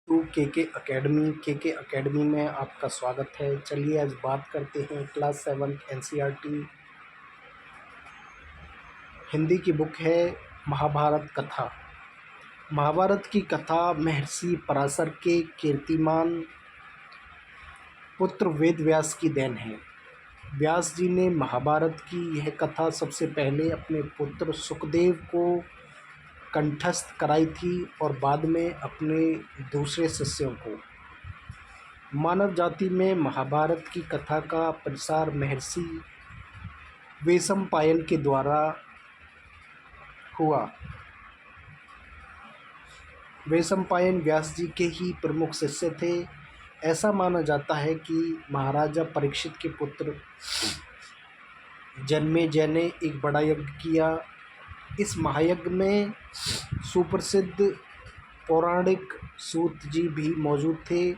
To के academy में आपका स्वागत है। चलिए आज बात करते हैं क्लास 7 एनसीईआरटी हिंदी की बुक है महाभारत कथा। महाभारत की कथा महर्षि पराशर के कीर्तिमान पुत्र वेद व्यास की देन है। व्यास जी ने महाभारत की यह कथा सबसे पहले अपने पुत्र सुखदेव को कंठस्थ कराई थी और बाद में अपने दूसरे शिष्यों को। मानव जाति में महाभारत की कथा का प्रसार महर्षि वैशंपायन के द्वारा हुआ। वैशंपायन व्यास जी के ही प्रमुख शिष्य थे। ऐसा माना जाता है कि महाराजा परीक्षित के पुत्र जन्मेजय ने एक बड़ा यज्ञ किया। इस महायज्ञ में सुप्रसिद्ध पौराणिक सूत जी भी मौजूद थे।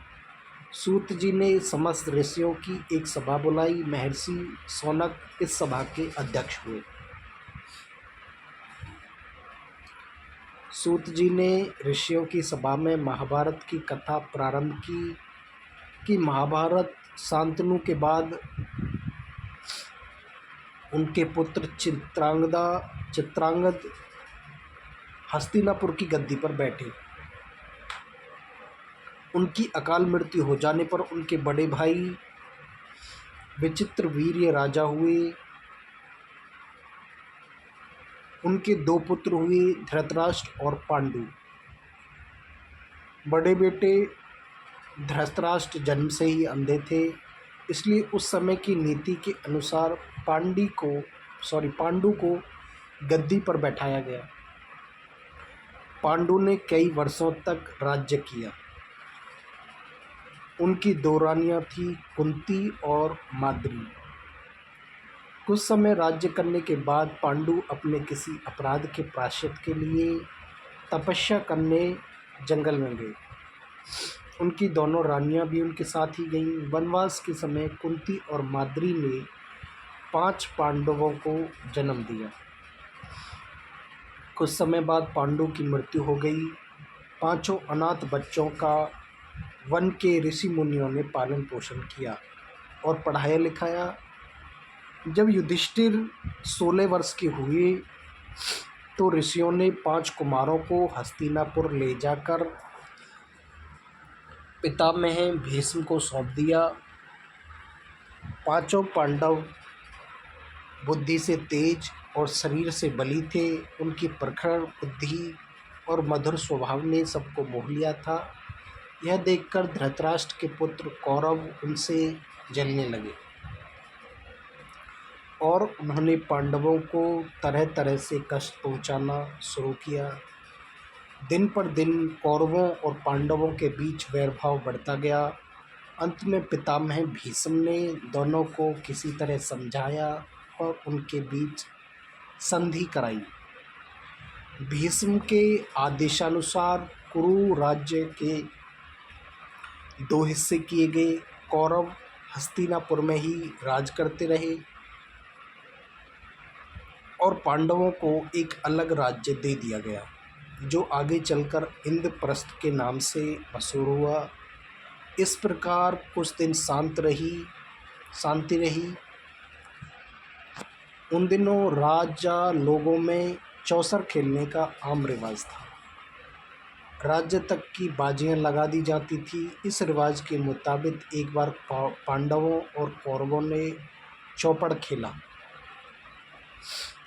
सूत जी ने समस्त ऋषियों की एक सभा बुलाई। महर्षि शौनक इस सभा के अध्यक्ष हुए। सूत जी ने ऋषियों की सभा में महाभारत की कथा प्रारंभ की कि महाभारत शांतनु के बाद उनके पुत्र चित्रांगद हस्तिनापुर की गद्दी पर बैठे। उनकी अकाल मृत्यु हो जाने पर उनके बड़े भाई विचित्रवीर्य राजा हुए। उनके दो पुत्र हुए, धृतराष्ट्र और पांडु। बड़े बेटे धृतराष्ट्र जन्म से ही अंधे थे, इसलिए उस समय की नीति के अनुसार पांडु को गद्दी पर बैठाया गया। पांडु ने कई वर्षों तक राज्य किया। उनकी दो रानियां थीं, कुंती और माद्री। कुछ समय राज्य करने के बाद पांडु अपने किसी अपराध के प्रायश्चित के लिए तपस्या करने जंगल में गए। उनकी दोनों रानियां भी उनके साथ ही गईं। वनवास के समय कुंती और माद्री ने 5 पांडवों को जन्म दिया। कुछ समय बाद पांडु की मृत्यु हो गई। 5 अनाथ बच्चों का वन के ऋषि मुनियों ने पालन पोषण किया और पढ़ाया लिखाया। जब युधिष्ठिर 16 वर्ष के हुए तो ऋषियों ने 5 कुमारों को हस्तिनापुर ले जाकर पितामह भीष्म को सौंप दिया। 5 पांडव बुद्धि से तेज और शरीर से बली थे। उनकी प्रखर बुद्धि और मधुर स्वभाव ने सबको मोह लिया था। यह देखकर धृतराष्ट्र के पुत्र कौरव उनसे जलने लगे और उन्होंने पांडवों को तरह तरह से कष्ट पहुंचाना शुरू किया। दिन पर दिन कौरवों और पांडवों के बीच वैरभाव बढ़ता गया। अंत में पितामह भीष्म ने दोनों को किसी तरह समझाया और उनके बीच संधि कराई। भीष्म के आदेशानुसार कुरु राज्य के 2 हिस्से किए गए। कौरव हस्तिनापुर में ही राज करते रहे और पांडवों को एक अलग राज्य दे दिया गया, जो आगे चलकर इंद्रप्रस्थ के नाम से मशहूर हुआ। इस प्रकार कुछ दिन शांति रही। उन दिनों राजा लोगों में चौसर खेलने का आम रिवाज था। राज्य तक की बाजियां लगा दी जाती थी। इस रिवाज के मुताबिक एक बार पांडवों और कौरवों ने चौपड़ खेला।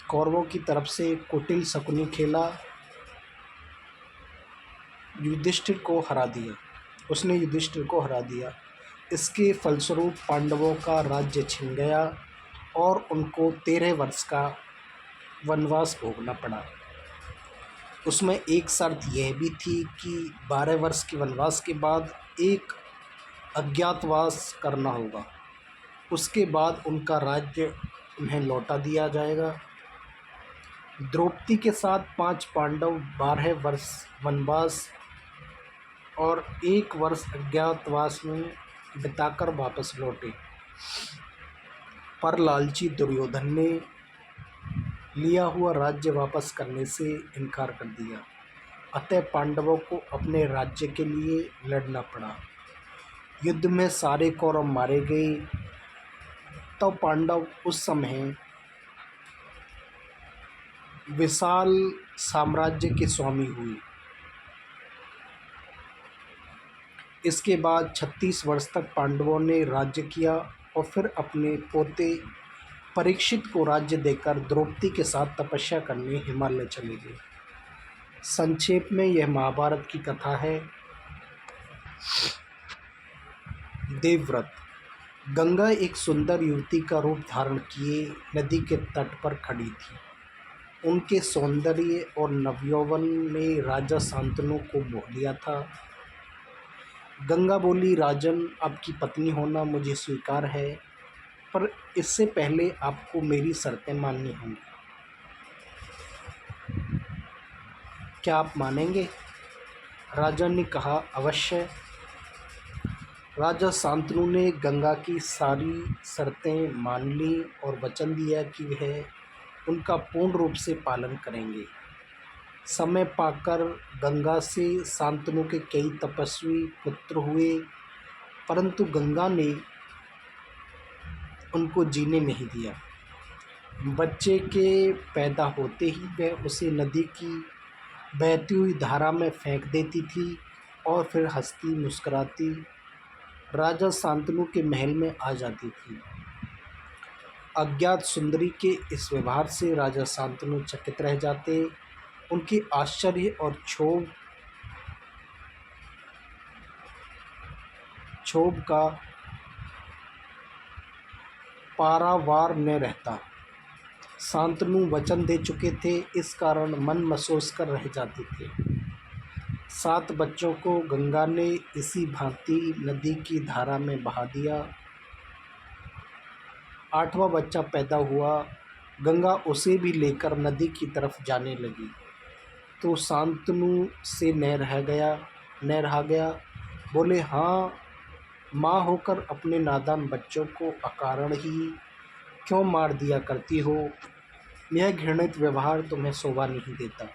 कौरवों की तरफ से कुटिल शकुनी खेला। उसने युधिष्ठिर को हरा दिया। इसके फलस्वरूप पांडवों का राज्य छिन गया और उनको 13 वर्ष का वनवास भोगना पड़ा। उसमें एक शर्त यह भी थी कि 12 वर्ष के वनवास के बाद एक अज्ञातवास करना होगा। उसके बाद उनका राज्य उन्हें लौटा दिया जाएगा। द्रौपदी के साथ 5 पांडव 12 वर्ष वनवास और 1 वर्ष अज्ञातवास में बिताकर वापस लौटे, पर लालची दुर्योधन ने लिया हुआ राज्य वापस करने से इनकार कर दिया। अतः पांडवों को अपने राज्य के लिए लड़ना पड़ा। युद्ध में सारे कौरव मारे गए। तो पांडव उस समय विशाल साम्राज्य के स्वामी हुए। इसके बाद 36 वर्ष तक पांडवों ने राज्य किया और फिर अपने पोते परीक्षित को राज्य देकर द्रौपदी के साथ तपस्या करने हिमालय चले गए। संक्षेप में यह महाभारत की कथा है। देवव्रत। गंगा एक सुंदर युवती का रूप धारण किए नदी के तट पर खड़ी थी। उनके सौंदर्य और नवयौवन ने राजा शांतनु को मोह लिया था। गंगा बोली, राजन, आपकी पत्नी होना मुझे स्वीकार है, पर इससे पहले आपको मेरी शर्तें माननी होंगी। क्या आप मानेंगे? राजा ने कहा, अवश्य। राजा शांतनु ने गंगा की सारी शर्तें मान ली और वचन दिया कि वह उनका पूर्ण रूप से पालन करेंगे। समय पाकर गंगा से शांतनु के कई तपस्वी पुत्र हुए, परंतु गंगा ने उनको जीने नहीं दिया। बच्चे के पैदा होते ही वह उसे नदी की बहती हुई धारा में फेंक देती थी और फिर हंसती मुस्कुराती राजा शांतनु के महल में आ जाती थी। अज्ञात सुंदरी के इस व्यवहार से राजा शांतनु चकित रह जाते। उनके आश्चर्य और क्षोभ का पारावार न रहता। शांतनु वचन दे चुके थे, इस कारण मन महसूस कर रह जाते थे। 7 बच्चों को गंगा ने इसी भांति नदी की धारा में बहा दिया। 8वां बच्चा पैदा हुआ। गंगा उसे भी लेकर नदी की तरफ जाने लगी तो शांतनु से न रहा गया। बोले, हाँ, माँ होकर अपने नादान बच्चों को अकारण ही क्यों मार दिया करती हो? यह घृणित व्यवहार तुम्हें शोभा नहीं देता।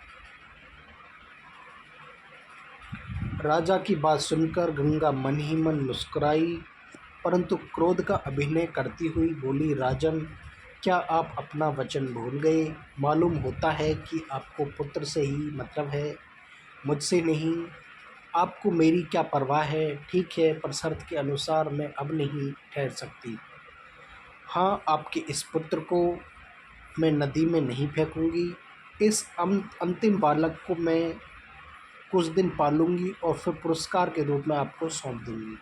राजा की बात सुनकर गंगा मन ही मन मुस्कुराई, परंतु क्रोध का अभिनय करती हुई बोली, राजन, क्या आप अपना वचन भूल गए? मालूम होता है कि आपको पुत्र से ही मतलब है, मुझसे नहीं। आपको मेरी क्या परवाह है? ठीक है, पर शर्त के अनुसार मैं अब नहीं ठहर सकती। हाँ, आपके इस पुत्र को मैं नदी में नहीं फेंकूंगी। इस अंतिम बालक को मैं कुछ दिन पालूंगी और फिर पुरस्कार के रूप में आपको सौंप दूंगी।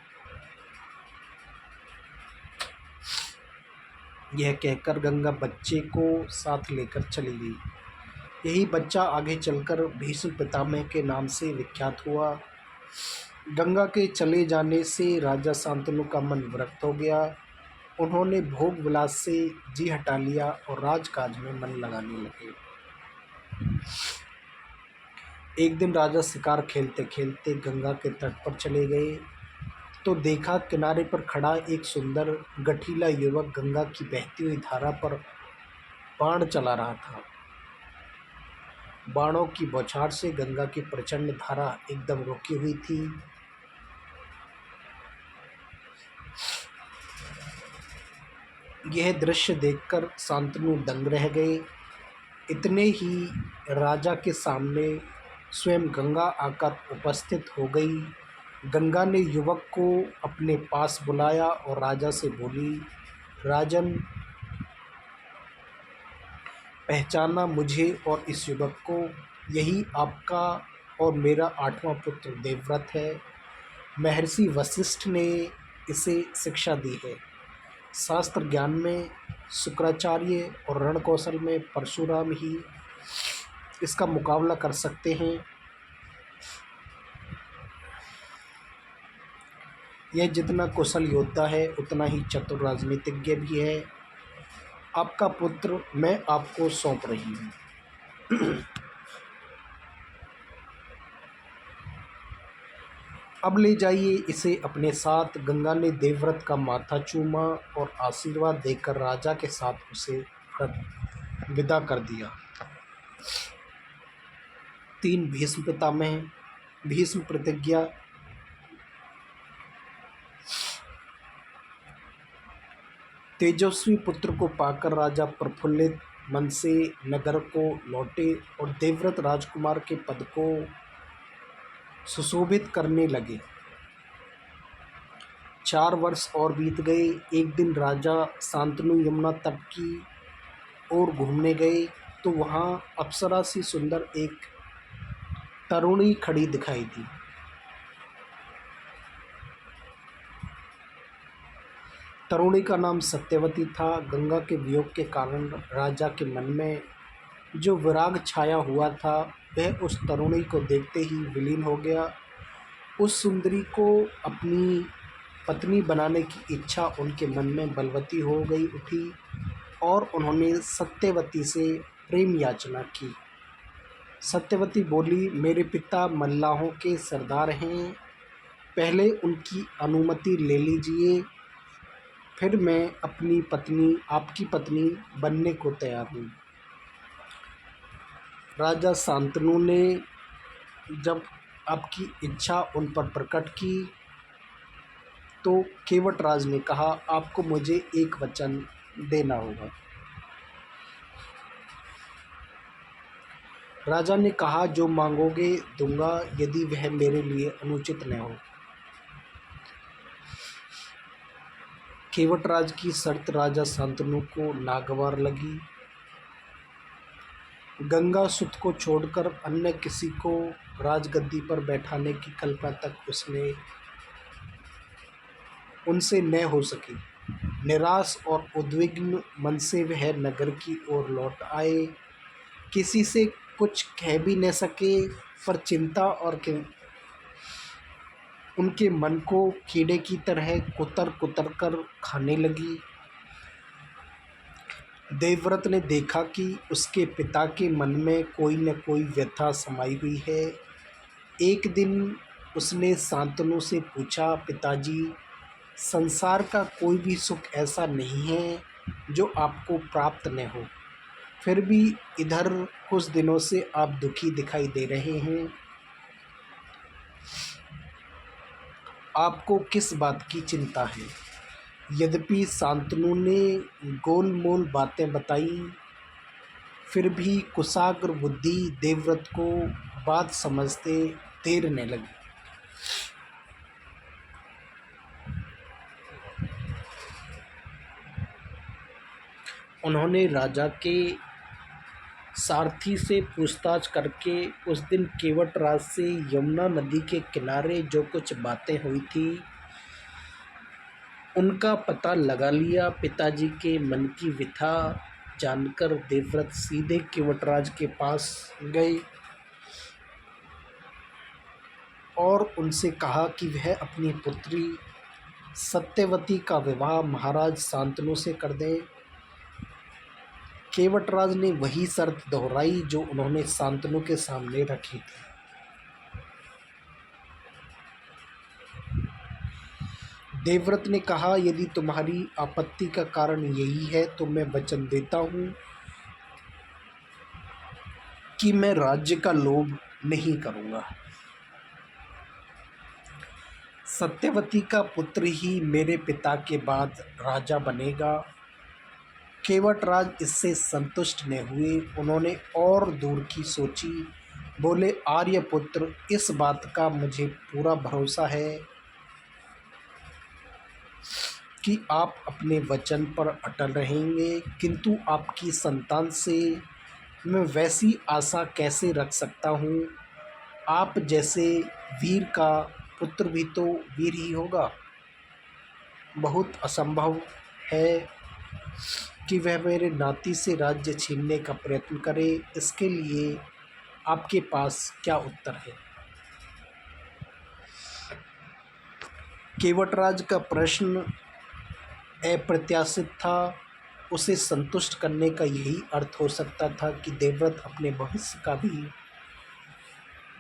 यह कहकर गंगा बच्चे को साथ लेकर चली गई। यही बच्चा आगे चलकर भीष्म पितामह के नाम से विख्यात हुआ। गंगा के चले जाने से राजा शांतनु का मन विरक्त हो गया। उन्होंने भोग विलास से जी हटा लिया और राजकाज में मन लगाने लगे। एक दिन राजा शिकार खेलते खेलते गंगा के तट पर चले गए तो देखा किनारे पर खड़ा एक सुंदर गठीला युवक गंगा की बहती हुई धारा पर बाण चला रहा था। बाणों की बौछार से गंगा की प्रचंड धारा एकदम रुकी हुई थी। यह दृश्य देखकर शांतनु दंग रह गए। इतने ही राजा के सामने स्वयं गंगा आकर उपस्थित हो गई। गंगा ने युवक को अपने पास बुलाया और राजा से बोली, राजन, पहचाना मुझे और इस युवक को? यही आपका और मेरा 8वां पुत्र देवव्रत है। महर्षि वशिष्ठ ने इसे शिक्षा दी है। शास्त्र ज्ञान में शुक्राचार्य और रण कौशल में परशुराम ही इसका मुकाबला कर सकते हैं। यह जितना कुशल योद्धा है उतना ही चतुर राजनीतिज्ञ भी है। आपका पुत्र मैं आपको सौंप रही हूँ। अब ले जाइए इसे अपने साथ। गंगा ने देवव्रत का माथा चूमा और आशीर्वाद देकर राजा के साथ उसे विदा कर दिया। तीन भीष्म पितामह, भीष्म प्रतिज्ञा। तेजस्वी पुत्र को पाकर राजा प्रफुल्लित मन से नगर को लौटे और देवव्रत राजकुमार के पद को सुशोभित करने लगे। 4 वर्ष और बीत गए। एक दिन राजा शांतनु यमुना तट की ओर घूमने गए तो वहाँ अप्सरा सी सुंदर एक तरुणी खड़ी दिखाई दी। तरुणी का नाम सत्यवती था। गंगा के वियोग के कारण राजा के मन में जो विराग छाया हुआ था वह उस तरुणी को देखते ही विलीन हो गया। उस सुंदरी को अपनी पत्नी बनाने की इच्छा उनके मन में बलवती हो गई उठी और उन्होंने सत्यवती से प्रेम याचना की। सत्यवती बोली, मेरे पिता मल्लाहों के सरदार हैं, पहले उनकी अनुमति ले लीजिए, फिर मैं अपनी पत्नी आपकी पत्नी बनने को तैयार हूँ। राजा शांतनु ने जब आपकी इच्छा उन पर प्रकट की तो केवटराज ने कहा, आपको मुझे एक वचन देना होगा। राजा ने कहा, जो मांगोगे दूंगा, यदि वह मेरे लिए अनुचित न हो। केवटराज की शर्त राजा शांतनु को नागवार लगी। गंगा सुत को छोड़कर अन्य किसी को राजगद्दी पर बैठाने की कल्पना तक उसने उनसे न हो सकी। निराश और उद्विग्न मन से वह नगर की ओर लौट आए। किसी से कुछ कह भी न सके, पर चिंता और उनके मन को कीड़े की तरह कुतर कुतर कर खाने लगी। देवव्रत ने देखा कि उसके पिता के मन में कोई न कोई व्यथा समाई हुई है। एक दिन उसने शांतनु से पूछा, पिताजी, संसार का कोई भी सुख ऐसा नहीं है जो आपको प्राप्त न हो, फिर भी इधर कुछ दिनों से आप दुखी दिखाई दे रहे हैं। आपको किस बात की चिंता है? यद्यपि शांतनु ने गोलमोल बातें बताई, फिर भी कुशाग्र बुद्धि देवव्रत को बात समझते देर न लगी। उन्होंने राजा के सारथी से पूछताछ करके उस दिन केवटराज से यमुना नदी के किनारे जो कुछ बातें हुई थी उनका पता लगा लिया। पिताजी के मन की व्यथा जानकर देवव्रत सीधे केवटराज के पास गए और उनसे कहा कि वह अपनी पुत्री सत्यवती का विवाह महाराज शांतनु से कर दें। केवटराज ने वही शर्त दोहराई जो उन्होंने शांतनु के सामने रखी थी। देवव्रत ने कहा, यदि तुम्हारी आपत्ति का कारण यही है तो मैं वचन देता हूँ कि मैं राज्य का लोभ नहीं करूँगा। सत्यवती का पुत्र ही मेरे पिता के बाद राजा बनेगा। केवटराज इससे संतुष्ट न हुए। उन्होंने और दूर की सोची। बोले, आर्यपुत्र, इस बात का मुझे पूरा भरोसा है कि आप अपने वचन पर अटल रहेंगे, किंतु आपकी संतान से मैं वैसी आशा कैसे रख सकता हूँ? आप जैसे वीर का पुत्र भी तो वीर ही होगा। बहुत असंभव है कि वह मेरे नाती से राज्य छीनने का प्रयत्न करे। इसके लिए आपके पास क्या उत्तर है? केवटराज का प्रश्न अप्रत्याशित था। उसे संतुष्ट करने का यही अर्थ हो सकता था कि देवव्रत अपने भविष्य का भी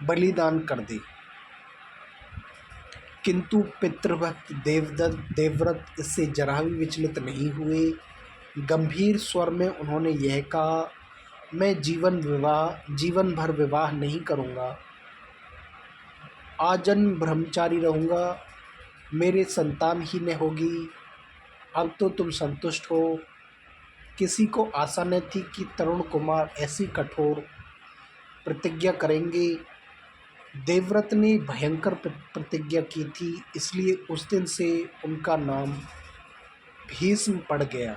बलिदान कर दे, किंतु पितृभक्त देवव्रत इससे जरा भी विचलित नहीं हुए। गंभीर स्वर में उन्होंने यह कहा, मैं जीवन भर विवाह नहीं करूँगा, आजन्म ब्रह्मचारी रहूँगा, मेरे संतान ही न होगी। अब तो तुम संतुष्ट हो। किसी को आशा न थी कि तरुण कुमार ऐसी कठोर प्रतिज्ञा करेंगे। देवव्रत ने भयंकर प्रतिज्ञा की थी, इसलिए उस दिन से उनका नाम भीष्म पड़ गया।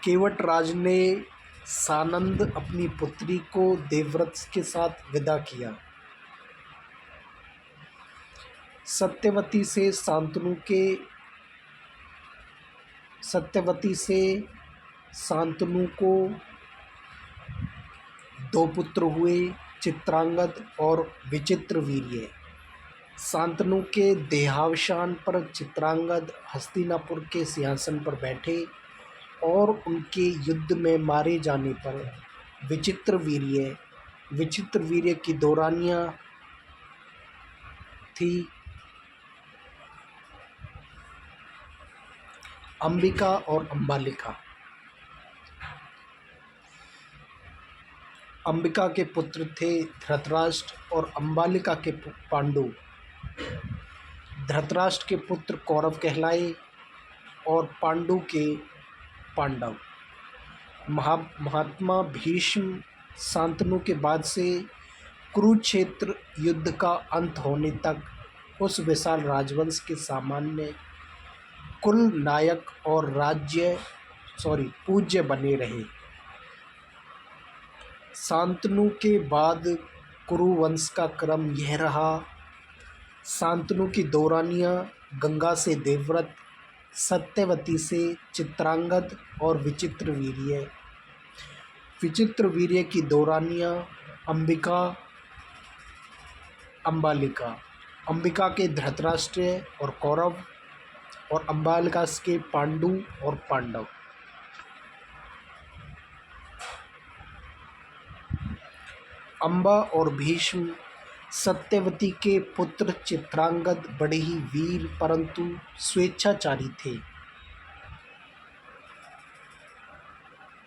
केवटराज ने सानंद अपनी पुत्री को देवव्रत के साथ विदा किया। सत्यवती से शांतनु को 2 पुत्र हुए, चित्रांगद और विचित्रवीर्य। शांतनु के देहावसान पर चित्रांगद हस्तिनापुर के सिंहासन पर बैठे और उनके युद्ध में मारे जाने पर विचित्रवीर्य की 2 रानियां थी, अंबिका और अंबालिका। अंबिका के पुत्र थे धृतराष्ट्र और अंबालिका के पांडु। धृतराष्ट्र के पुत्र कौरव कहलाए और पांडु के पांडव। महात्मा भीष्म शांतनु के बाद से कुरुक्षेत्र युद्ध का अंत होने तक उस विशाल राजवंश के सामान्य कुल नायक और पूज्य बने रहे। शांतनु के बाद कुरुवंश का क्रम यह रहा। शांतनु की 2 रानियां गंगा से देवव्रत, सत्यवती से चित्रांगद और विचित्रवीर्य की 2 रानियां अंबिका, अंबालिका। अंबिका के धृतराष्ट्र और कौरव और अंबालिका के पांडु और पांडव। अंबा और भीष्म सत्यवती के पुत्र चित्रांगद बड़े ही वीर परंतु स्वेच्छाचारी थे।